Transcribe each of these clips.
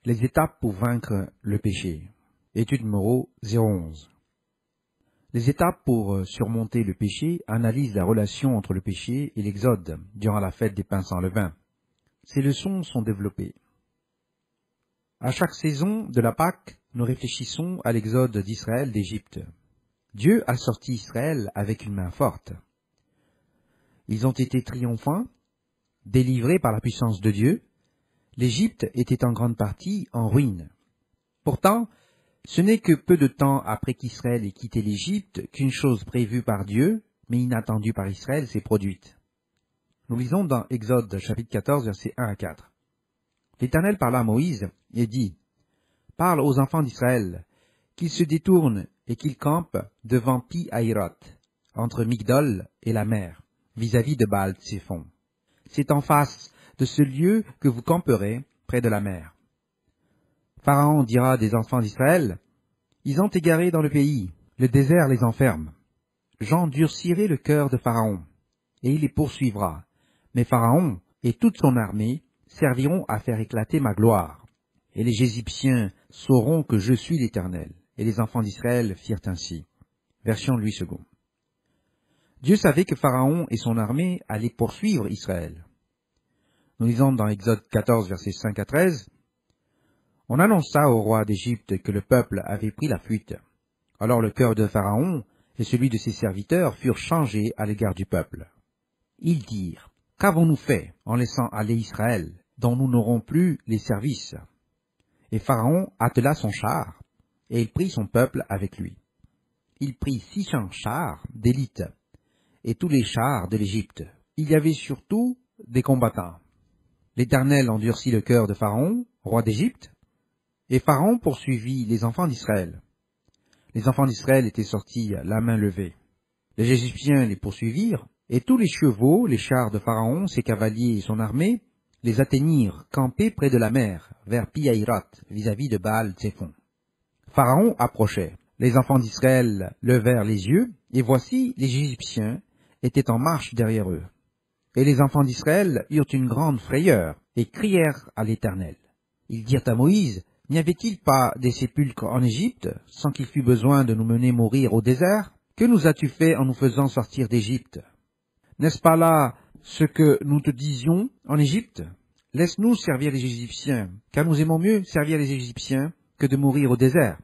Les étapes pour vaincre le péché. Étude numéro 011. Les étapes pour surmonter le péché analysent la relation entre le péché et l'Exode durant la fête des pains sans levain. Ces leçons sont développées. À chaque saison de la Pâque, nous réfléchissons à l'Exode d'Israël d'Égypte. Dieu a sorti Israël avec une main forte. Ils ont été triomphants, délivrés par la puissance de Dieu. L'Égypte était en grande partie en ruine. Pourtant, ce n'est que peu de temps après qu'Israël ait quitté l'Égypte qu'une chose prévue par Dieu, mais inattendue par Israël, s'est produite. Nous lisons dans Exode chapitre 14, versets 1 à 4. L'Éternel parla à Moïse et dit, « Parle aux enfants d'Israël, qu'ils se détournent et qu'ils campent devant Pi-Hahiroth, entre Migdol et la mer, vis-à-vis de Baal-Tséphon. C'est en face de ce lieu que vous camperez près de la mer. Pharaon dira des enfants d'Israël, « Ils ont égaré dans le pays, le désert les enferme. J'endurcirai le cœur de Pharaon, et il les poursuivra. Mais Pharaon et toute son armée serviront à faire éclater ma gloire. Et les Égyptiens sauront que je suis l'Éternel. » Et les enfants d'Israël firent ainsi. Version Louis II. Dieu savait que Pharaon et son armée allaient poursuivre Israël. Nous lisons dans Exode 14, versets 5 à 13. On annonça au roi d'Égypte que le peuple avait pris la fuite. Alors le cœur de Pharaon et celui de ses serviteurs furent changés à l'égard du peuple. Ils dirent, « Qu'avons-nous fait en laissant aller Israël, dont nous n'aurons plus les services ?» Et Pharaon attela son char, et il prit son peuple avec lui. Il prit 600 chars d'élite, et tous les chars de l'Égypte. Il y avait surtout des combattants. L'Éternel endurcit le cœur de Pharaon, roi d'Égypte, et Pharaon poursuivit les enfants d'Israël. Les enfants d'Israël étaient sortis la main levée. Les Égyptiens les poursuivirent, et tous les chevaux, les chars de Pharaon, ses cavaliers et son armée, les atteignirent campés près de la mer, vers Pi-Hahiroth, vis-à-vis de Baal-Tséphon. Pharaon approchait. Les enfants d'Israël levèrent les yeux, et voici, les Égyptiens étaient en marche derrière eux. Et les enfants d'Israël eurent une grande frayeur, et crièrent à l'Éternel. Ils dirent à Moïse, « N'y avait-il pas des sépulcres en Égypte, sans qu'il fût besoin de nous mener mourir au désert? Que nous as-tu fait en nous faisant sortir d'Égypte? N'est-ce pas là ce que nous te disions en Égypte? Laisse-nous servir les Égyptiens, car nous aimons mieux servir les Égyptiens que de mourir au désert. »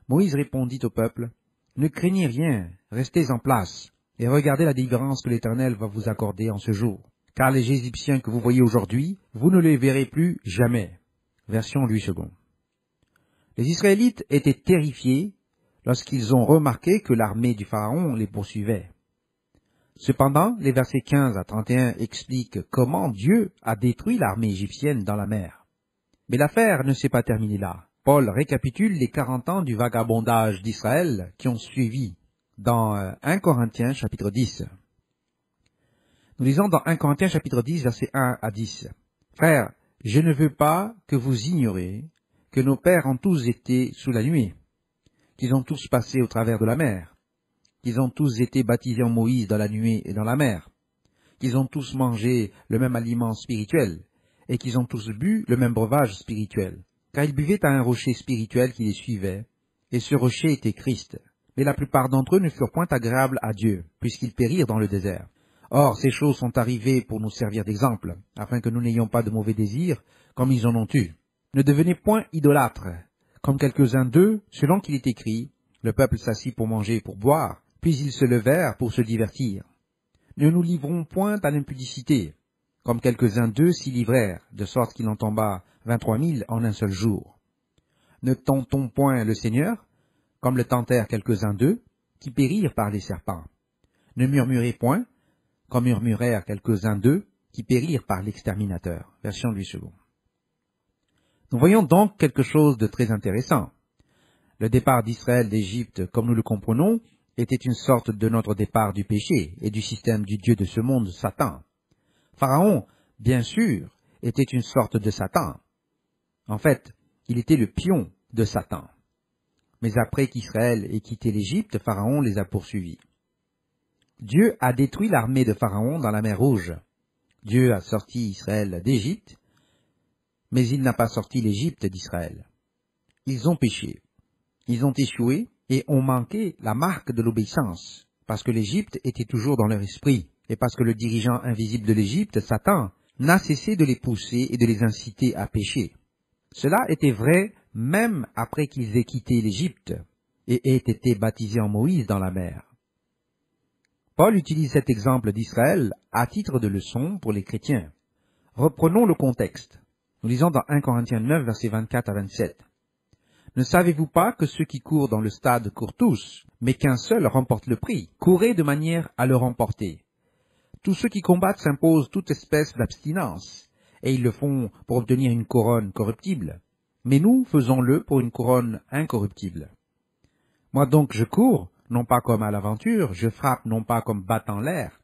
Moïse répondit au peuple, « Ne craignez rien, restez en place, et regardez la délivrance que l'Éternel va vous accorder en ce jour. Car les Égyptiens que vous voyez aujourd'hui, vous ne les verrez plus jamais. » Version Louis II. Les Israélites étaient terrifiés lorsqu'ils ont remarqué que l'armée du Pharaon les poursuivait. Cependant, les versets 15 à 31 expliquent comment Dieu a détruit l'armée égyptienne dans la mer. Mais l'affaire ne s'est pas terminée là. Paul récapitule les 40 ans du vagabondage d'Israël qui ont suivi dans 1 Corinthiens chapitre 10. Nous lisons dans 1 Corinthiens chapitre 10 versets 1 à 10. « Frères, je ne veux pas que vous ignoriez que nos pères ont tous été sous la nuée, qu'ils ont tous passé au travers de la mer, qu'ils ont tous été baptisés en Moïse dans la nuée et dans la mer, qu'ils ont tous mangé le même aliment spirituel, et qu'ils ont tous bu le même breuvage spirituel. Car ils buvaient à un rocher spirituel qui les suivait, et ce rocher était Christ. Mais la plupart d'entre eux ne furent point agréables à Dieu, puisqu'ils périrent dans le désert. Or, ces choses sont arrivées pour nous servir d'exemple, afin que nous n'ayons pas de mauvais désirs, comme ils en ont eu. Ne devenez point idolâtres, comme quelques-uns d'eux, selon qu'il est écrit, le peuple s'assit pour manger et pour boire, puis ils se levèrent pour se divertir. Ne nous livrons point à l'impudicité, comme quelques-uns d'eux s'y livrèrent, de sorte qu'il en tomba 23 000 en un seul jour. Ne tentons point le Seigneur, comme le tentèrent quelques-uns d'eux, qui périrent par les serpents. Ne murmurez point, comme murmurèrent quelques-uns d'eux, qui périrent par l'exterminateur. Version Louis II. Nous voyons donc quelque chose de très intéressant. Le départ d'Israël d'Égypte, comme nous le comprenons, était une sorte de notre départ du péché et du système du Dieu de ce monde, Satan. Pharaon, bien sûr, était une sorte de Satan. En fait, il était le pion de Satan. Mais après qu'Israël ait quitté l'Égypte, Pharaon les a poursuivis. Dieu a détruit l'armée de Pharaon dans la mer Rouge. Dieu a sorti Israël d'Égypte, mais il n'a pas sorti l'Égypte d'Israël. Ils ont péché. Ils ont échoué et ont manqué la marque de l'obéissance, parce que l'Égypte était toujours dans leur esprit, et parce que le dirigeant invisible de l'Égypte, Satan, n'a cessé de les pousser et de les inciter à pécher. Cela était vrai même après qu'ils aient quitté l'Égypte et aient été baptisés en Moïse dans la mer. Paul utilise cet exemple d'Israël à titre de leçon pour les chrétiens. Reprenons le contexte. Nous lisons dans 1 Corinthiens 9, versets 24 à 27. « Ne savez-vous pas que ceux qui courent dans le stade courent tous, mais qu'un seul remporte le prix? Courez de manière à le remporter. Tous ceux qui combattent s'imposent toute espèce d'abstinence, et ils le font pour obtenir une couronne corruptible. Mais nous faisons-le pour une couronne incorruptible. Moi donc je cours, non pas comme à l'aventure, je frappe non pas comme battant l'air,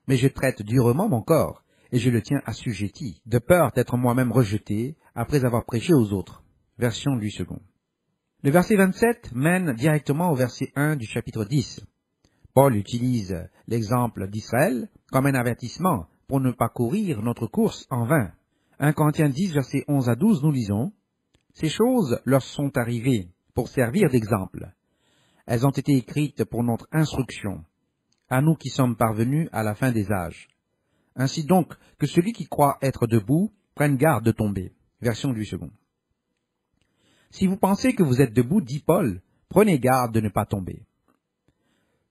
mais je traite durement mon corps, et je le tiens assujetti, de peur d'être moi-même rejeté après avoir prêché aux autres. » Version Louis II. Le verset 27 mène directement au verset 1 du chapitre 10. Paul utilise l'exemple d'Israël comme un avertissement pour ne pas courir notre course en vain. 1 Corinthiens 10, versets 11 à 12, nous lisons « Ces choses leur sont arrivées pour servir d'exemple. Elles ont été écrites pour notre instruction, à nous qui sommes parvenus à la fin des âges. Ainsi donc que celui qui croit être debout prenne garde de tomber. » Version Louis II. Si vous pensez que vous êtes debout, dit Paul, prenez garde de ne pas tomber.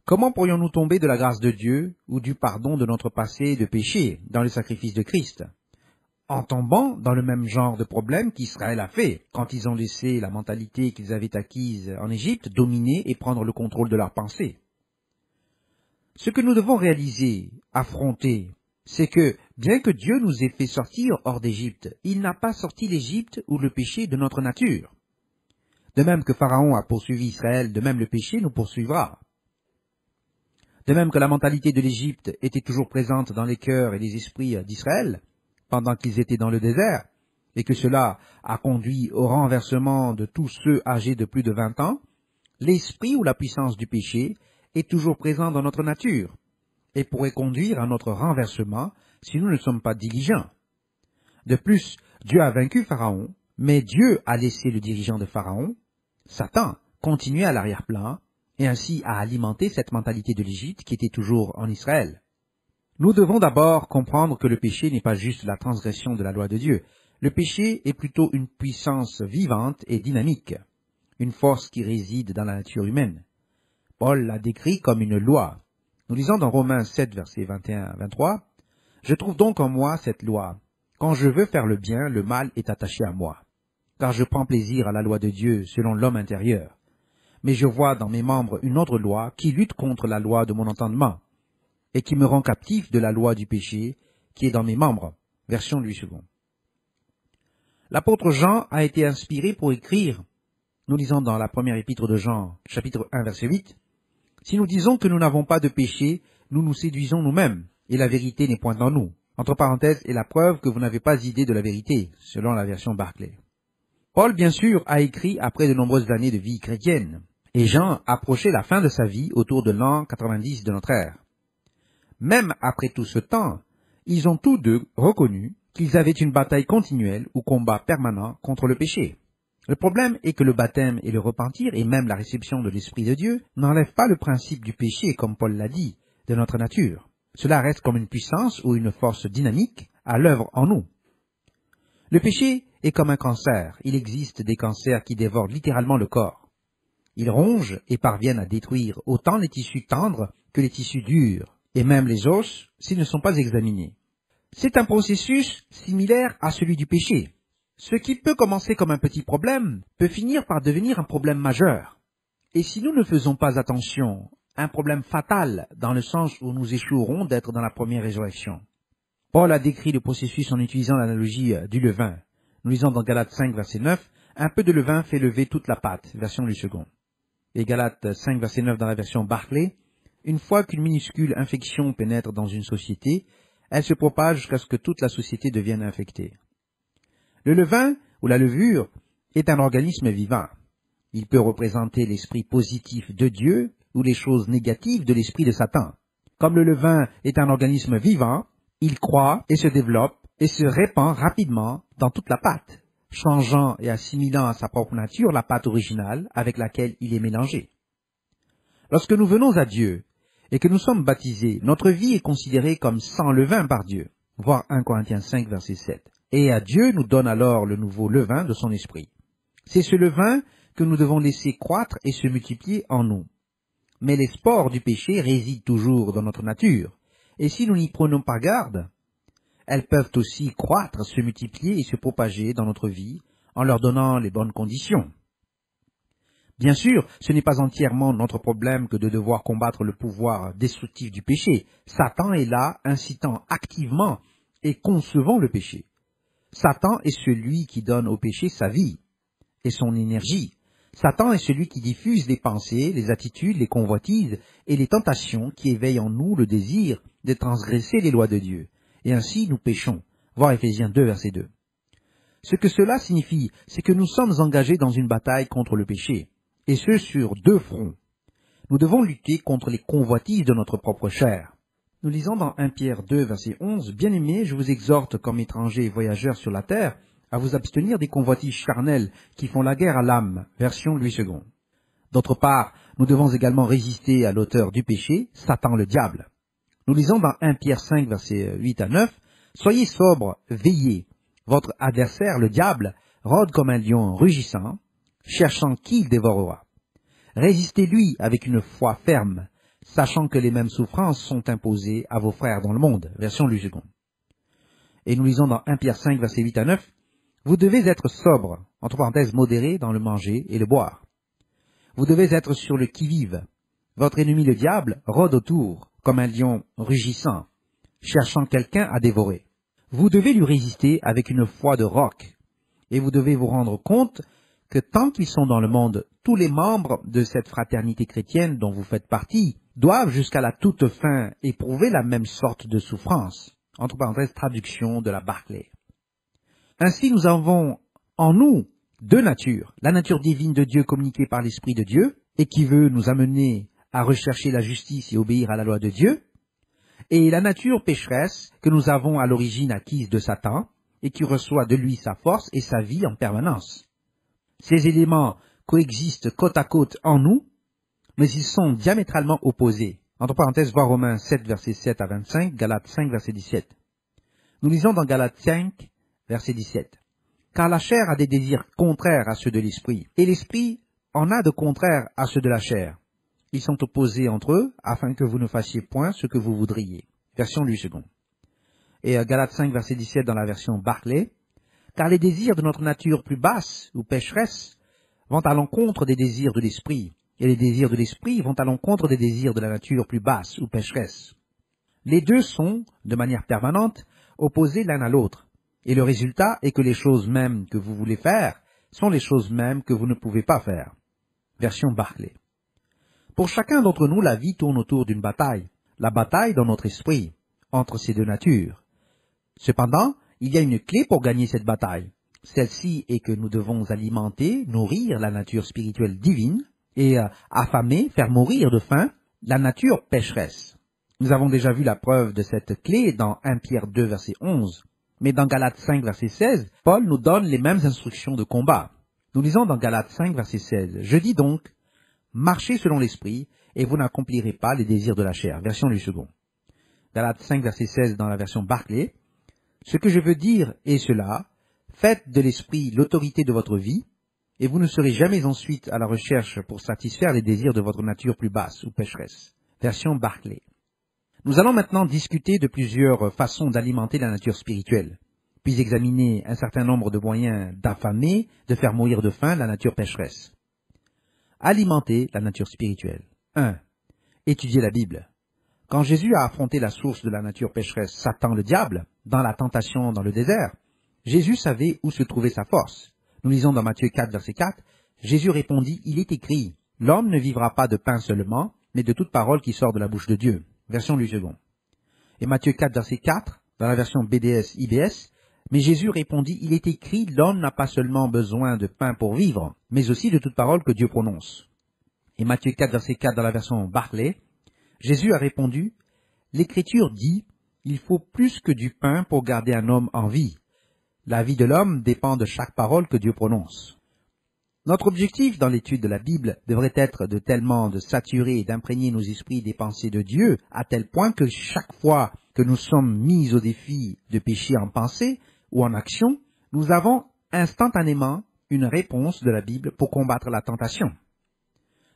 Comment pourrions-nous tomber de la grâce de Dieu ou du pardon de notre passé de péché dans le sacrifice de Christ? En tombant dans le même genre de problème qu'Israël a fait quand ils ont laissé la mentalité qu'ils avaient acquise en Égypte dominer et prendre le contrôle de leurs pensées. Ce que nous devons réaliser, affronter, c'est que, bien que Dieu nous ait fait sortir hors d'Égypte, il n'a pas sorti l'Égypte ou le péché de notre nature. De même que Pharaon a poursuivi Israël, de même le péché nous poursuivra. De même que la mentalité de l'Égypte était toujours présente dans les cœurs et les esprits d'Israël, pendant qu'ils étaient dans le désert, et que cela a conduit au renversement de tous ceux âgés de plus de 20 ans, l'esprit ou la puissance du péché est toujours présent dans notre nature, et pourrait conduire à notre renversement si nous ne sommes pas diligents. De plus, Dieu a vaincu Pharaon, mais Dieu a laissé le dirigeant de Pharaon, Satan, continuer à l'arrière-plan, et ainsi à alimenter cette mentalité de l'Égypte qui était toujours en Israël. Nous devons d'abord comprendre que le péché n'est pas juste la transgression de la loi de Dieu. Le péché est plutôt une puissance vivante et dynamique, une force qui réside dans la nature humaine. Paul l'a décrit comme une loi. Nous lisons dans Romains 7, versets 21 à 23, « Je trouve donc en moi cette loi. Quand je veux faire le bien, le mal est attaché à moi. Car je prends plaisir à la loi de Dieu selon l'homme intérieur. Mais je vois dans mes membres une autre loi qui lutte contre la loi de mon entendement, et qui me rend captif de la loi du péché qui est dans mes membres. » Version Louis II. L'apôtre Jean a été inspiré pour écrire, nous lisons dans la première épître de Jean, chapitre 1, verset 8, « Si nous disons que nous n'avons pas de péché, nous nous séduisons nous-mêmes, et la vérité n'est point en nous. » Entre parenthèses, est la preuve que vous n'avez pas idée de la vérité, selon la version Barclay. Paul, bien sûr, a écrit après de nombreuses années de vie chrétienne, et Jean approchait la fin de sa vie autour de l'an 90 de notre ère. Même après tout ce temps, ils ont tous deux reconnu qu'ils avaient une bataille continuelle ou combat permanent contre le péché. Le problème est que le baptême et le repentir, et même la réception de l'Esprit de Dieu, n'enlèvent pas le principe du péché, comme Paul l'a dit, de notre nature. Cela reste comme une puissance ou une force dynamique à l'œuvre en nous. Le péché est comme un cancer. Il existe des cancers qui dévorent littéralement le corps. Ils rongent et parviennent à détruire autant les tissus tendres que les tissus durs, et même les os s'ils ne sont pas examinés. C'est un processus similaire à celui du péché. Ce qui peut commencer comme un petit problème peut finir par devenir un problème majeur. Et si nous ne faisons pas attention, un problème fatal dans le sens où nous échouerons d'être dans la première résurrection. Paul a décrit le processus en utilisant l'analogie du levain. Nous lisons dans Galates 5, verset 9, « Un peu de levain fait lever toute la pâte », version Louis II. Et Galates 5, verset 9 dans la version Barclay, « Une fois qu'une minuscule infection pénètre dans une société, elle se propage jusqu'à ce que toute la société devienne infectée. » Le levain, ou la levure, est un organisme vivant. Il peut représenter l'esprit positif de Dieu ou les choses négatives de l'esprit de Satan. Comme le levain est un organisme vivant, il croît et se développe et se répand rapidement dans toute la pâte, changeant et assimilant à sa propre nature la pâte originale avec laquelle il est mélangé. Lorsque nous venons à Dieu et que nous sommes baptisés, notre vie est considérée comme sans levain par Dieu, voir 1 Corinthiens 5, verset 7. Et à Dieu nous donne alors le nouveau levain de son esprit. C'est ce levain que nous devons laisser croître et se multiplier en nous. Mais les spores du péché résident toujours dans notre nature, et si nous n'y prenons pas garde, elles peuvent aussi croître, se multiplier et se propager dans notre vie en leur donnant les bonnes conditions. Bien sûr, ce n'est pas entièrement notre problème que de devoir combattre le pouvoir destructif du péché. Satan est là, incitant activement et concevant le péché. Satan est celui qui donne au péché sa vie et son énergie. Satan est celui qui diffuse les pensées, les attitudes, les convoitises et les tentations qui éveillent en nous le désir de transgresser les lois de Dieu. Et ainsi nous péchons. Voir Éphésiens 2, verset 2. Ce que cela signifie, c'est que nous sommes engagés dans une bataille contre le péché, et ce sur deux fronts. Nous devons lutter contre les convoitises de notre propre chair. Nous lisons dans 1 Pierre 2, verset 11, « Bien-aimés, je vous exhorte comme étrangers et voyageurs sur la terre, à vous abstenir des convoitises charnelles qui font la guerre à l'âme. » Version Louis II. D'autre part, nous devons également résister à l'auteur du péché, Satan le diable. Nous lisons dans 1 Pierre 5, versets 8 à 9, « Soyez sobres, veillez. Votre adversaire, le diable, rôde comme un lion rugissant, cherchant qui il dévorera. Résistez-lui avec une foi ferme, sachant que les mêmes souffrances sont imposées à vos frères dans le monde. » Version Louis II. Et nous lisons dans 1 Pierre 5, versets 8 à 9, « Vous devez être sobre, entre parenthèses modéré dans le manger et le boire. Vous devez être sur le qui-vive. Votre ennemi le diable rôde autour, comme un lion rugissant, cherchant quelqu'un à dévorer. Vous devez lui résister avec une foi de roc, et vous devez vous rendre compte que tant qu'ils sont dans le monde, tous les membres de cette fraternité chrétienne dont vous faites partie doivent jusqu'à la toute fin éprouver la même sorte de souffrance. Entre parenthèses, traduction de la Barclay. Ainsi, nous avons en nous deux natures. La nature divine de Dieu communiquée par l'Esprit de Dieu et qui veut nous amener à rechercher la justice et obéir à la loi de Dieu, et la nature pécheresse que nous avons à l'origine acquise de Satan et qui reçoit de lui sa force et sa vie en permanence. Ces éléments coexistent côte à côte en nous, mais ils sont diamétralement opposés. Entre parenthèses, voir Romains 7, versets 7 à 25, Galates 5, verset 17. Nous lisons dans Galates 5, verset 17. « Car la chair a des désirs contraires à ceux de l'esprit, et l'esprit en a de contraires à ceux de la chair. Ils sont opposés entre eux, afin que vous ne fassiez point ce que vous voudriez. » Version Louis II. Et Galates 5, verset 17 dans la version Barclay. « Car les désirs de notre nature plus basse ou pécheresse vont à l'encontre des désirs de l'esprit, et les désirs de l'esprit vont à l'encontre des désirs de la nature plus basse ou pécheresse. Les deux sont, de manière permanente, opposés l'un à l'autre, et le résultat est que les choses mêmes que vous voulez faire sont les choses mêmes que vous ne pouvez pas faire. » Version Barclay. Pour chacun d'entre nous, la vie tourne autour d'une bataille, la bataille dans notre esprit, entre ces deux natures. Cependant, il y a une clé pour gagner cette bataille. Celle-ci est que nous devons alimenter, nourrir la nature spirituelle divine et affamer, faire mourir de faim la nature pécheresse. Nous avons déjà vu la preuve de cette clé dans 1 Pierre 2, verset 11. Mais dans Galates 5, verset 16, Paul nous donne les mêmes instructions de combat. Nous lisons dans Galates 5, verset 16. « Je dis donc, marchez selon l'esprit, et vous n'accomplirez pas les désirs de la chair. » Version Louis II. Galates 5, verset 16 dans la version Barclay. « Ce que je veux dire est cela, faites de l'esprit l'autorité de votre vie, et vous ne serez jamais ensuite à la recherche pour satisfaire les désirs de votre nature plus basse ou pécheresse. » Version Barclay. Nous allons maintenant discuter de plusieurs façons d'alimenter la nature spirituelle, puis examiner un certain nombre de moyens d'affamer, de faire mourir de faim la nature pécheresse. Alimenter la nature spirituelle. 1. Étudier la Bible. Quand Jésus a affronté la source de la nature pécheresse, Satan le diable, dans la tentation dans le désert, Jésus savait où se trouvait sa force. Nous lisons dans Matthieu 4, verset 4, Jésus répondit, « Il est écrit, l'homme ne vivra pas de pain seulement, mais de toute parole qui sort de la bouche de Dieu. » Version Louis II. Et Matthieu 4, verset 4, dans la version BDS-IBS, mais Jésus répondit, « Il est écrit, l'homme n'a pas seulement besoin de pain pour vivre, mais aussi de toute parole que Dieu prononce. » Et Matthieu 4, verset 4, dans la version Barclay, Jésus a répondu, « L'Écriture dit, Il faut plus que du pain pour garder un homme en vie. La vie de l'homme dépend de chaque parole que Dieu prononce. Notre objectif dans l'étude de la Bible devrait être de saturer et d'imprégner nos esprits des pensées de Dieu à tel point que chaque fois que nous sommes mis au défi de pécher en pensée ou en action, nous avons instantanément une réponse de la Bible pour combattre la tentation.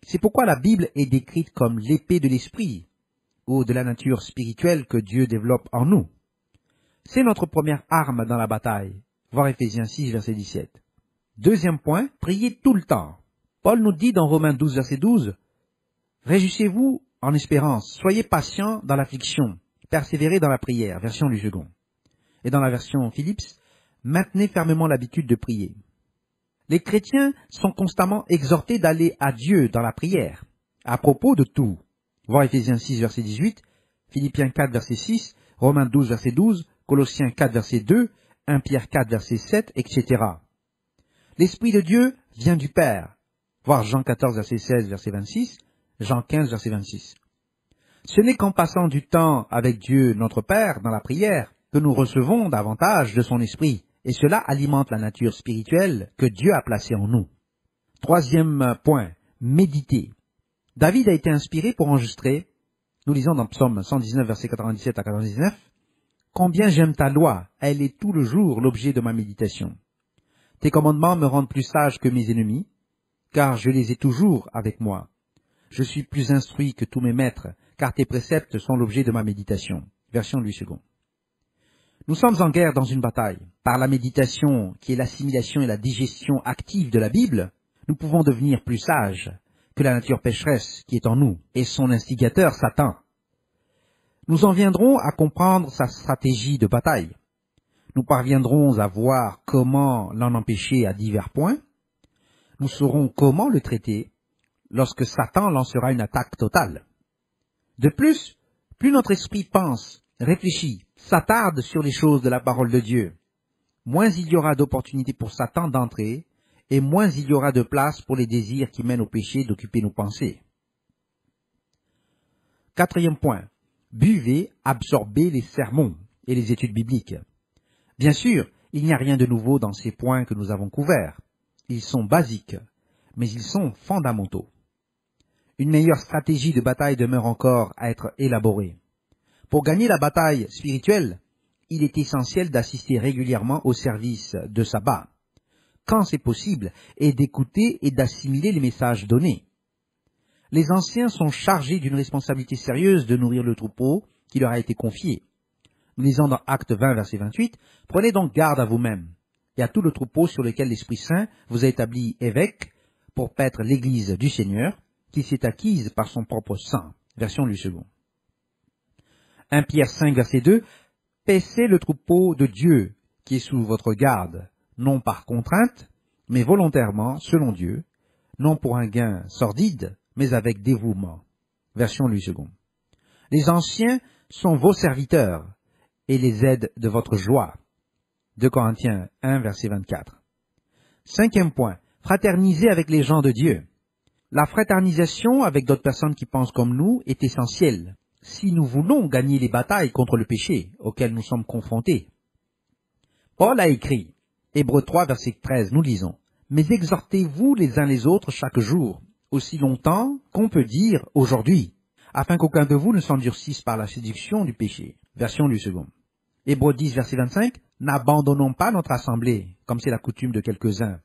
C'est pourquoi la Bible est décrite comme l'épée de l'esprit ou de la nature spirituelle que Dieu développe en nous. C'est notre première arme dans la bataille. Voir Éphésiens 6, verset 17. Deuxième point, priez tout le temps. Paul nous dit dans Romains 12, verset 12, « Réjouissez-vous en espérance, soyez patients dans l'affliction, persévérez dans la prière. » Version du second. Et dans la version Phillips, « Maintenez fermement l'habitude de prier. » Les chrétiens sont constamment exhortés d'aller à Dieu dans la prière, à propos de tout. Voir Éphésiens 6, verset 18, Philippiens 4, verset 6, Romains 12, verset 12, Colossiens 4, verset 2, 1 Pierre 4, verset 7, etc. L'Esprit de Dieu vient du Père. Voir Jean 14, verset 16, verset 26, Jean 15, verset 26. Ce n'est qu'en passant du temps avec Dieu, notre Père, dans la prière, que nous recevons davantage de son Esprit, et cela alimente la nature spirituelle que Dieu a placée en nous. Troisième point, méditer. David a été inspiré pour enregistrer, nous lisons dans Psaume 119, verset 97 à 99, « Combien j'aime ta loi, elle est tout le jour l'objet de ma méditation. Tes commandements me rendent plus sage que mes ennemis, car je les ai toujours avec moi. Je suis plus instruit que tous mes maîtres, car tes préceptes sont l'objet de ma méditation. » Version Louis II. Nous sommes en guerre dans une bataille. Par la méditation, qui est l'assimilation et la digestion active de la Bible, nous pouvons devenir plus sages que la nature pécheresse qui est en nous, et son instigateur, Satan. Nous en viendrons à comprendre sa stratégie de bataille. Nous parviendrons à voir comment l'en empêcher à divers points. Nous saurons comment le traiter lorsque Satan lancera une attaque totale. De plus, plus notre esprit pense, réfléchit, s'attarde sur les choses de la parole de Dieu, moins il y aura d'opportunités pour Satan d'entrer, et moins il y aura de place pour les désirs qui mènent au péché d'occuper nos pensées. Quatrième point, buvez, absorbez les sermons et les études bibliques. Bien sûr, il n'y a rien de nouveau dans ces points que nous avons couverts. Ils sont basiques, mais ils sont fondamentaux. Une meilleure stratégie de bataille demeure encore à être élaborée. Pour gagner la bataille spirituelle, il est essentiel d'assister régulièrement au service de sabbat, quand c'est possible, et d'écouter et d'assimiler les messages donnés. Les anciens sont chargés d'une responsabilité sérieuse de nourrir le troupeau qui leur a été confié. Nous lisons dans Actes 20, verset 28, « Prenez donc garde à vous-mêmes et à tout le troupeau sur lequel l'Esprit Saint vous a établi évêque pour paître l'Église du Seigneur, qui s'est acquise par son propre sang. » Version Louis II. 1 Pierre 5, verset 2, « Paissez le troupeau de Dieu qui est sous votre garde, non par contrainte, mais volontairement, selon Dieu, non pour un gain sordide, mais avec dévouement. » Version Louis II. Les anciens sont vos serviteurs et les aides de votre joie. 2 Corinthiens 1, verset 24. Cinquième point, fraterniser avec les gens de Dieu. La fraternisation avec d'autres personnes qui pensent comme nous est essentielle si nous voulons gagner les batailles contre le péché auxquelles nous sommes confrontés. Paul a écrit, Hébreux 3, verset 13, nous lisons, « Mais exhortez-vous les uns les autres chaque jour, aussi longtemps qu'on peut dire aujourd'hui, afin qu'aucun de vous ne s'endurcisse par la séduction du péché. » Version Louis II. Hébreux 10, verset 25, « N'abandonnons pas notre assemblée, comme c'est la coutume de quelques-uns,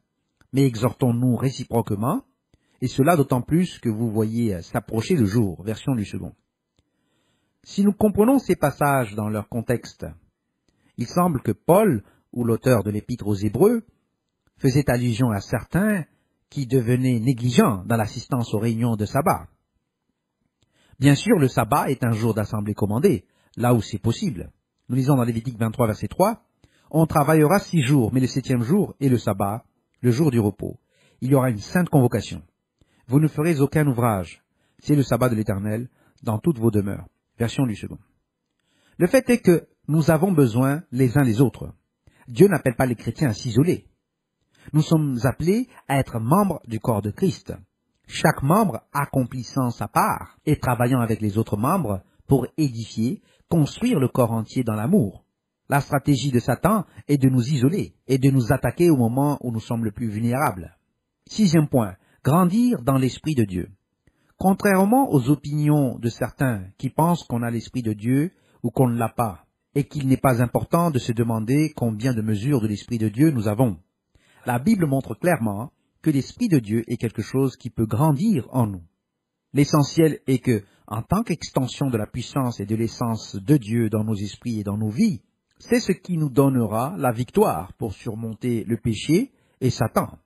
mais exhortons-nous réciproquement, et cela d'autant plus que vous voyez s'approcher le jour. » Version Louis II. Si nous comprenons ces passages dans leur contexte, il semble que Paul, ou l'auteur de l'Épître aux Hébreux, faisait allusion à certains qui devenaient négligents dans l'assistance aux réunions de sabbat. Bien sûr, le sabbat est un jour d'assemblée commandé, là où c'est possible. Nous lisons dans Lévitique 23, verset 3, « On travaillera 6 jours, mais le 7e jour est le sabbat, le jour du repos. Il y aura une sainte convocation. Vous ne ferez aucun ouvrage. C'est le sabbat de l'Éternel dans toutes vos demeures. » Version Louis II. Le fait est que nous avons besoin les uns les autres. Dieu n'appelle pas les chrétiens à s'isoler. Nous sommes appelés à être membres du corps de Christ. Chaque membre accomplissant sa part et travaillant avec les autres membres pour édifier, construire le corps entier dans l'amour. La stratégie de Satan est de nous isoler et de nous attaquer au moment où nous sommes le plus vulnérables. 6e point, grandir dans l'Esprit de Dieu. Contrairement aux opinions de certains qui pensent qu'on a l'Esprit de Dieu ou qu'on ne l'a pas, et qu'il n'est pas important de se demander combien de mesures de l'Esprit de Dieu nous avons, la Bible montre clairement que l'Esprit de Dieu est quelque chose qui peut grandir en nous. L'essentiel est que, en tant qu'extension de la puissance et de l'essence de Dieu dans nos esprits et dans nos vies, c'est ce qui nous donnera la victoire pour surmonter le péché et Satan.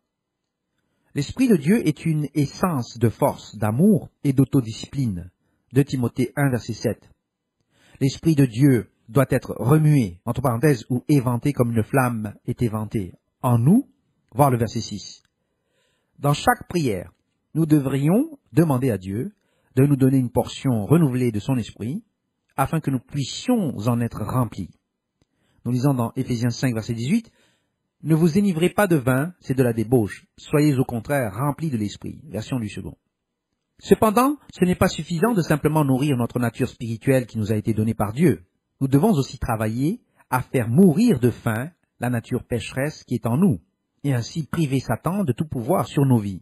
L'Esprit de Dieu est une essence de force, d'amour et d'autodiscipline. 2 Timothée 1, verset 7. L'Esprit de Dieu doit être remué, entre parenthèses, ou éventé comme une flamme est éventée en nous, voir le verset 6. Dans chaque prière, nous devrions demander à Dieu de nous donner une portion renouvelée de son Esprit, afin que nous puissions en être remplis. Nous lisons dans Éphésiens 5, verset 18, « Ne vous énivrez pas de vin, c'est de la débauche. Soyez au contraire remplis de l'Esprit. » Version du second. Cependant, ce n'est pas suffisant de simplement nourrir notre nature spirituelle qui nous a été donnée par Dieu. Nous devons aussi travailler à faire mourir de faim la nature pécheresse qui est en nous, et ainsi priver Satan de tout pouvoir sur nos vies.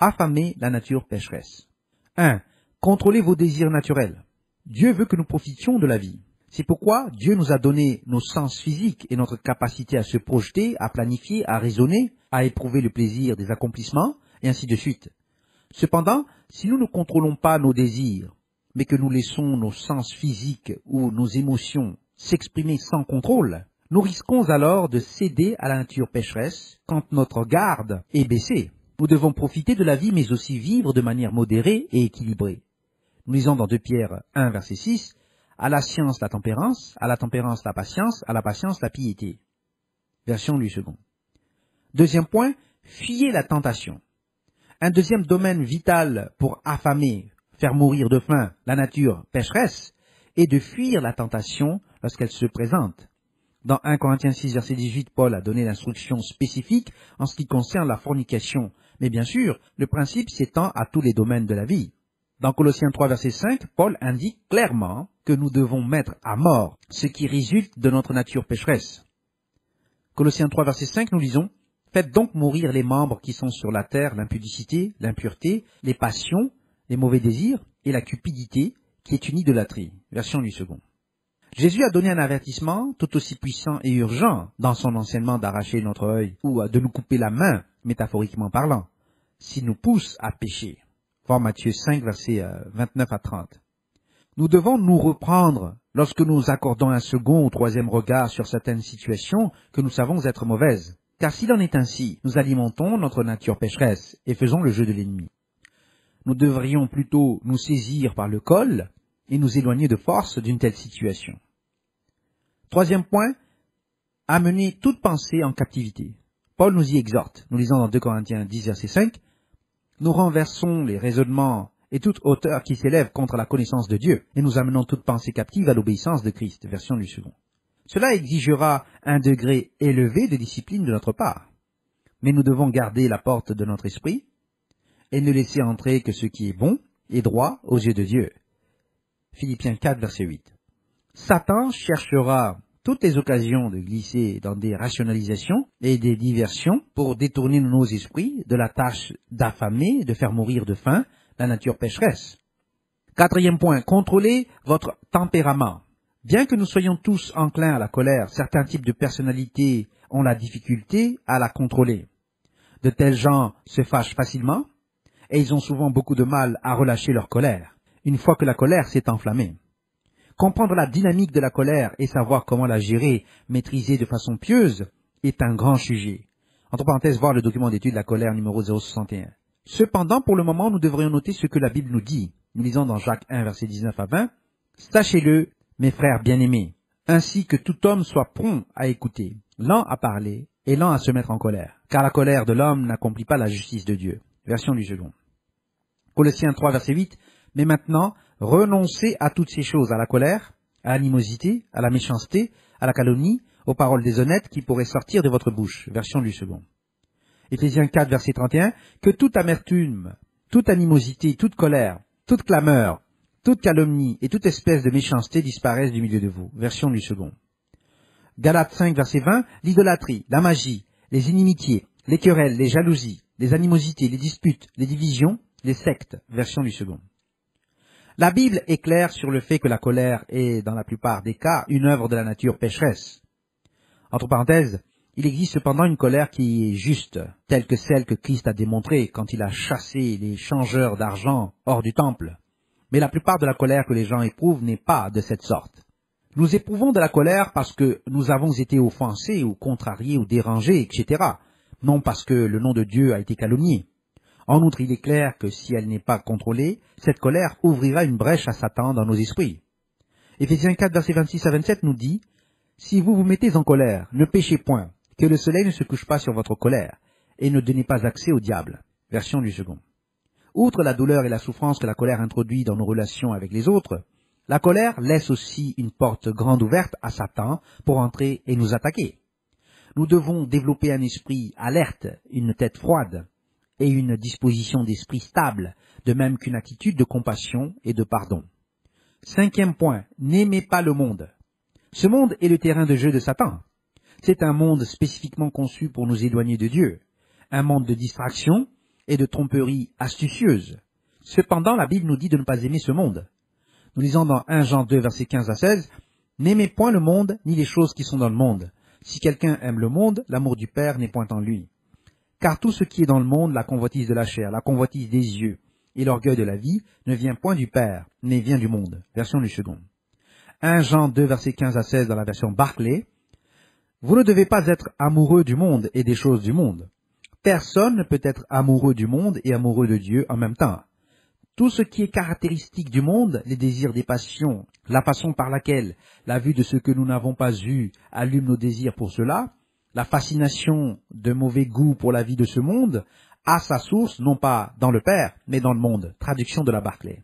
Affamer la nature pécheresse. 1. Contrôlez vos désirs naturels. Dieu veut que nous profitions de la vie. C'est pourquoi Dieu nous a donné nos sens physiques et notre capacité à se projeter, à planifier, à raisonner, à éprouver le plaisir des accomplissements, et ainsi de suite. Cependant, si nous ne contrôlons pas nos désirs, mais que nous laissons nos sens physiques ou nos émotions s'exprimer sans contrôle, nous risquons alors de céder à la nature pécheresse quand notre garde est baissée. Nous devons profiter de la vie, mais aussi vivre de manière modérée et équilibrée. Nous lisons dans 2 Pierre 1, verset 6, « À la science, la tempérance, à la tempérance, la patience, à la patience, la piété. » Version du second. 2e point, fuyez la tentation. Un deuxième domaine vital pour affamer, faire mourir de faim la nature pécheresse est de fuir la tentation lorsqu'elle se présente. Dans 1 Corinthiens 6, verset 18, Paul a donné l'instruction spécifique en ce qui concerne la fornication. Mais bien sûr, le principe s'étend à tous les domaines de la vie. Dans Colossiens 3, verset 5, Paul indique clairement que nous devons mettre à mort ce qui résulte de notre nature pécheresse. Colossiens 3, verset 5, nous lisons, « Faites donc mourir les membres qui sont sur la terre, l'impudicité, l'impureté, les passions, les mauvais désirs et la cupidité, qui est une idolâtrie. » Version du second. Jésus a donné un avertissement tout aussi puissant et urgent dans son enseignement d'arracher notre œil ou de nous couper la main, métaphoriquement parlant, s'il nous pousse à pécher. Voir Matthieu 5, versets 29 à 30. Nous devons nous reprendre lorsque nous accordons un second ou troisième regard sur certaines situations que nous savons être mauvaises. Car s'il en est ainsi, nous alimentons notre nature pécheresse et faisons le jeu de l'ennemi. Nous devrions plutôt nous saisir par le col et nous éloigner de force d'une telle situation. 3e point, amener toute pensée en captivité. Paul nous y exhorte. Nous lisons dans 2 Corinthiens 10, verset 5, « Nous renversons les raisonnements et toute hauteur qui s'élève contre la connaissance de Dieu, et nous amenons toute pensée captive à l'obéissance de Christ. » Version du second. Cela exigera un degré élevé de discipline de notre part. Mais nous devons garder la porte de notre esprit et ne laisser entrer que ce qui est bon et droit aux yeux de Dieu. Philippiens 4, verset 8. Satan cherchera toutes les occasions de glisser dans des rationalisations et des diversions pour détourner nos esprits de la tâche d'affamer, de faire mourir de faim la nature pécheresse. 4e point, contrôlez votre tempérament. Bien que nous soyons tous enclins à la colère, certains types de personnalités ont la difficulté à la contrôler. De tels gens se fâchent facilement et ils ont souvent beaucoup de mal à relâcher leur colère, une fois que la colère s'est enflammée. Comprendre la dynamique de la colère et savoir comment la gérer, maîtriser de façon pieuse, est un grand sujet. Entre parenthèses, voir le document d'étude de la colère numéro 061. Cependant, pour le moment, nous devrions noter ce que la Bible nous dit. Nous lisons dans Jacques 1, verset 19 à 20. « Sachez-le, mes frères bien-aimés, ainsi que tout homme soit prompt à écouter, lent à parler et lent à se mettre en colère, car la colère de l'homme n'accomplit pas la justice de Dieu. » Version du second. Colossiens 3, verset 8. « Mais maintenant, renoncez à toutes ces choses, à la colère, à l'animosité, à la méchanceté, à la calomnie, aux paroles déshonnêtes qui pourraient sortir de votre bouche. » Version du second. Éphésiens 4, verset 31. « Que toute amertume, toute animosité, toute colère, toute clameur, Toute calomnie et toute espèce de méchanceté disparaissent du milieu de vous. Version du second. Galates 5, verset 20, l'idolâtrie, la magie, les inimitiés, les querelles, les jalousies, les animosités, les disputes, les divisions, les sectes. Version du second. La Bible est claire sur le fait que la colère est, dans la plupart des cas, une œuvre de la nature pécheresse. Entre parenthèses, il existe cependant une colère qui est juste, telle que celle que Christ a démontrée quand il a chassé les changeurs d'argent hors du temple. Mais la plupart de la colère que les gens éprouvent n'est pas de cette sorte. Nous éprouvons de la colère parce que nous avons été offensés ou contrariés ou dérangés, etc. Non parce que le nom de Dieu a été calomnié. En outre, il est clair que si elle n'est pas contrôlée, cette colère ouvrira une brèche à Satan dans nos esprits. Éphésiens 4, versets 26 à 27 nous dit « Si vous vous mettez en colère, ne péchez point, que le soleil ne se couche pas sur votre colère, et ne donnez pas accès au diable. » Version du second. Outre la douleur et la souffrance que la colère introduit dans nos relations avec les autres, la colère laisse aussi une porte grande ouverte à Satan pour entrer et nous attaquer. Nous devons développer un esprit alerte, une tête froide et une disposition d'esprit stable, de même qu'une attitude de compassion et de pardon. 5e point, n'aimez pas le monde. Ce monde est le terrain de jeu de Satan. C'est un monde spécifiquement conçu pour nous éloigner de Dieu, un monde de distraction et de tromperie astucieuse. Cependant, la Bible nous dit de ne pas aimer ce monde. Nous lisons dans 1 Jean 2, versets 15 à 16, « N'aimez point le monde, ni les choses qui sont dans le monde. Si quelqu'un aime le monde, l'amour du Père n'est point en lui. Car tout ce qui est dans le monde, la convoitise de la chair, la convoitise des yeux et l'orgueil de la vie, ne vient point du Père, mais vient du monde. » Version du second. 1 Jean 2, versets 15 à 16 dans la version Barclay. « Vous ne devez pas être amoureux du monde et des choses du monde. Personne ne peut être amoureux du monde et amoureux de Dieu en même temps. Tout ce qui est caractéristique du monde, les désirs des passions, la façon par laquelle la vue de ce que nous n'avons pas eu allume nos désirs pour cela, la fascination de mauvais goût pour la vie de ce monde, a sa source non pas dans le Père, mais dans le monde. Traduction de la Barclay.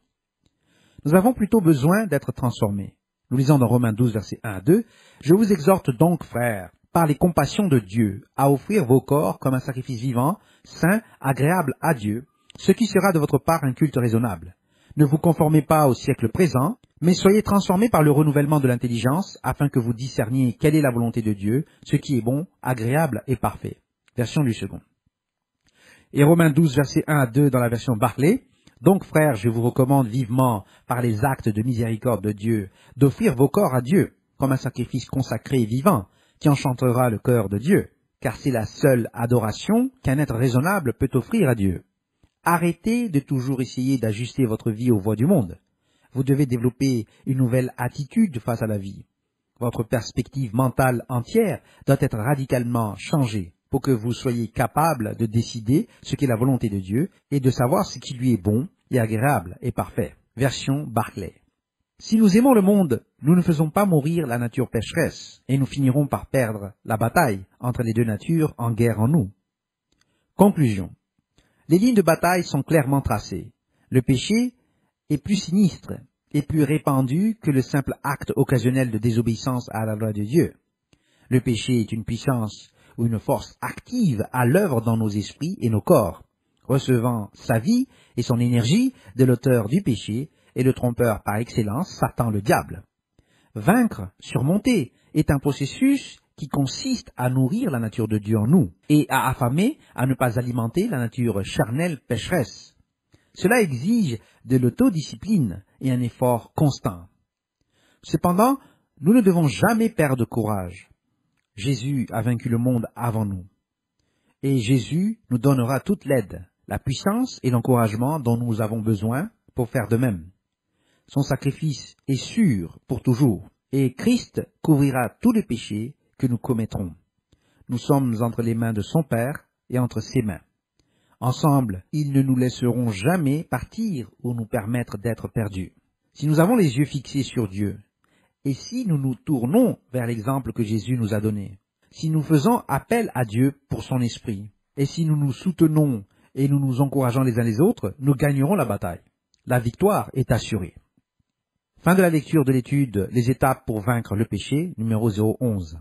Nous avons plutôt besoin d'être transformés. Nous lisons dans Romains 12, versets 1 à 2, « Je vous exhorte donc, frères, par les compassions de Dieu, à offrir vos corps comme un sacrifice vivant, saint, agréable à Dieu, ce qui sera de votre part un culte raisonnable. Ne vous conformez pas au siècle présent, mais soyez transformés par le renouvellement de l'intelligence, afin que vous discerniez quelle est la volonté de Dieu, ce qui est bon, agréable et parfait. » Version du second. Et Romains 12, versets 1 à 2 dans la version Barclay. « Donc, frères, je vous recommande vivement, par les actes de miséricorde de Dieu, d'offrir vos corps à Dieu, comme un sacrifice consacré et vivant, qui enchantera le cœur de Dieu, car c'est la seule adoration qu'un être raisonnable peut offrir à Dieu. Arrêtez de toujours essayer d'ajuster votre vie aux voies du monde. Vous devez développer une nouvelle attitude face à la vie. Votre perspective mentale entière doit être radicalement changée pour que vous soyez capable de décider ce qu'est la volonté de Dieu et de savoir ce qui lui est bon et agréable et parfait. Version Barclay. Si nous aimons le monde, nous ne faisons pas mourir la nature pécheresse et nous finirons par perdre la bataille entre les deux natures en guerre en nous. Conclusion. Les lignes de bataille sont clairement tracées. Le péché est plus sinistre et plus répandu que le simple acte occasionnel de désobéissance à la loi de Dieu. Le péché est une puissance ou une force active à l'œuvre dans nos esprits et nos corps, recevant sa vie et son énergie de l'auteur du péché et le trompeur par excellence, Satan le diable. Vaincre, surmonter, est un processus qui consiste à nourrir la nature de Dieu en nous et à affamer à ne pas alimenter la nature charnelle pécheresse. Cela exige de l'autodiscipline et un effort constant. Cependant, nous ne devons jamais perdre courage. Jésus a vaincu le monde avant nous. Et Jésus nous donnera toute l'aide, la puissance et l'encouragement dont nous avons besoin pour faire de même. Son sacrifice est sûr pour toujours, et Christ couvrira tous les péchés que nous commettrons. Nous sommes entre les mains de son Père et entre ses mains. Ensemble, ils ne nous laisseront jamais partir ou nous permettre d'être perdus. Si nous avons les yeux fixés sur Dieu, et si nous nous tournons vers l'exemple que Jésus nous a donné, si nous faisons appel à Dieu pour son esprit, et si nous nous soutenons et nous nous encourageons les uns les autres, nous gagnerons la bataille. La victoire est assurée. Fin de la lecture de l'étude « Les étapes pour vaincre le péché » numéro 011.